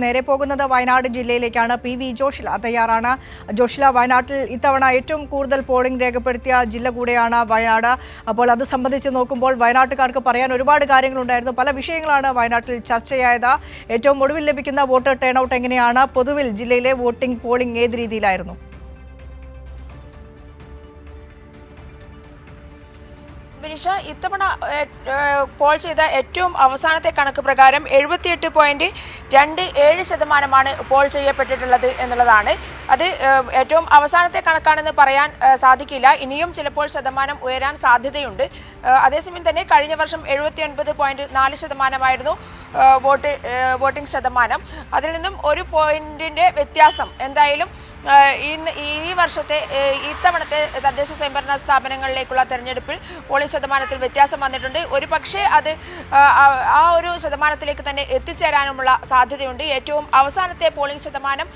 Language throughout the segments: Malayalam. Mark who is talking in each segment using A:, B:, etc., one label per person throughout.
A: നേരെ പോകുന്നത് വയനാട് ജില്ലയിലേക്കാണ്. PV ജോഷില തയ്യാറാണ്. ജോഷില, വയനാട്ടിൽ ഇത്തവണ ഏറ്റവും കൂടുതൽ പോളിംഗ് രേഖപ്പെടുത്തിയ ജില്ല കൂടെയാണ് വയനാട്. അപ്പോൾ അത് സംബന്ധിച്ച് നോക്കുമ്പോൾ വയനാട്ടുകാർക്ക് പറയാൻ ഒരുപാട് കാര്യങ്ങളുണ്ടായിരുന്നു. പല വിഷയങ്ങളാണ് വയനാട്ടിൽ ചർച്ചയായത്. ഏറ്റവും ഒടുവിൽ ലഭിക്കുന്ന വോട്ടർ ടേൺ ഔട്ട് എങ്ങനെയാണ്? പൊതുവിൽ ജില്ലയിലെ പോളിംഗ് ഏത് രീതിയിലായിരുന്നു?
B: ബിനിഷ, ഇത്തവണ പോൾ ചെയ്ത ഏറ്റവും അവസാനത്തെ കണക്ക് പ്രകാരം 78.27% പോൾ ചെയ്യപ്പെട്ടിട്ടുള്ളത് എന്നുള്ളതാണ്. അത് ഏറ്റവും അവസാനത്തെ കണക്കാണെന്ന് പറയാൻ സാധിക്കില്ല. ഇനിയും ചിലപ്പോൾ ശതമാനം ഉയരാൻ സാധ്യതയുണ്ട്. അതേസമയം തന്നെ കഴിഞ്ഞ വർഷം 79.4% വോട്ടിംഗ് ശതമാനം. അതിൽ നിന്നും ഒരു പോയിന്റിന്റെ വ്യത്യാസം എന്തായാലും ഈ വർഷത്തെ ഇത്തവണത്തെ തദ്ദേശ സ്വയംഭരണ സ്ഥാപനങ്ങളിലേക്കുള്ള തെരഞ്ഞെടുപ്പിൽ പോളിംഗ് ശതമാനത്തിൽ വ്യത്യാസം വന്നിട്ടുണ്ട്. ഒരു പക്ഷേ അത് ആ ഒരു ശതമാനത്തിലേക്ക് തന്നെ എത്തിച്ചേരാനുമുള്ള സാധ്യതയുണ്ട്. ഏറ്റവും അവസാനത്തെ പോളിംഗ് ശതമാനം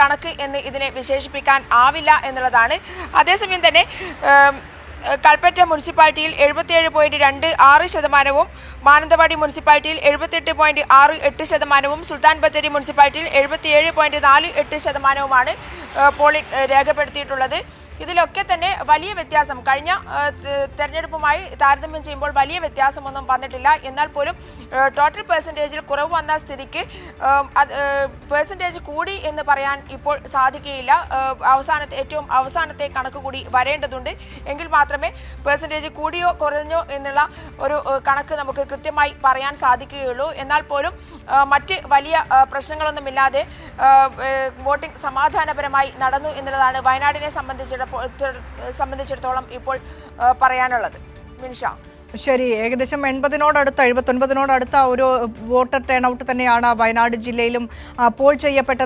B: കണക്ക് എന്ന് ഇതിനെ വിശേഷിപ്പിക്കാൻ ആവില്ല എന്നുള്ളതാണ്. അതേസമയം തന്നെ കൽപ്പറ്റ മുനിസിപ്പാലിറ്റിയിൽ 77.26%, മാനന്തവാടി മുനിസിപ്പാലിറ്റിയിൽ 78.68%, സുൽത്താൻ ബത്തേരി മുനിസിപ്പാലിറ്റിയിൽ 77.48% പോളിംഗ് രേഖപ്പെടുത്തിയിട്ടുള്ളത്. ഇതിലൊക്കെ തന്നെ വലിയ വ്യത്യാസം കഴിഞ്ഞ തെരഞ്ഞെടുപ്പുമായി താരതമ്യം ചെയ്യുമ്പോൾ വലിയ വ്യത്യാസമൊന്നും വന്നിട്ടില്ല. എന്നാൽ പോലും ടോട്ടൽ പെർസെൻറ്റേജിൽ കുറവ് വന്ന സ്ഥിതിക്ക് പെർസെൻറ്റേജ് കൂടി എന്ന് പറയാൻ ഇപ്പോൾ സാധിക്കുകയില്ല. ഏറ്റവും അവസാനത്തെ കണക്ക് കൂടി വരേണ്ടതുണ്ട്. എങ്കിൽ മാത്രമേ പെർസെൻറ്റേജ് കൂടിയോ കുറഞ്ഞോ എന്നുള്ള ഒരു കണക്ക് നമുക്ക് കൃത്യമായി പറയാൻ സാധിക്കുകയുള്ളൂ. എന്നാൽ പോലും മറ്റ് വലിയ പ്രശ്നങ്ങളൊന്നുമില്ലാതെ വോട്ടിംഗ് സമാധാനപരമായി നടന്നു എന്നുള്ളതാണ് വയനാടിനെ സംബന്ധിച്ചിടത്തോളം ഇപ്പോൾ പറയാനുള്ളത്. മിനിഷ,
A: ശരി, ഏകദേശം 80-നോടടുത്ത 79-നോടടുത്ത ഒരു വോട്ടർ ടേൺ ഔട്ട് തന്നെയാണ് വയനാട് ജില്ലയിലും പോൾ ചെയ്യപ്പെട്ടത്.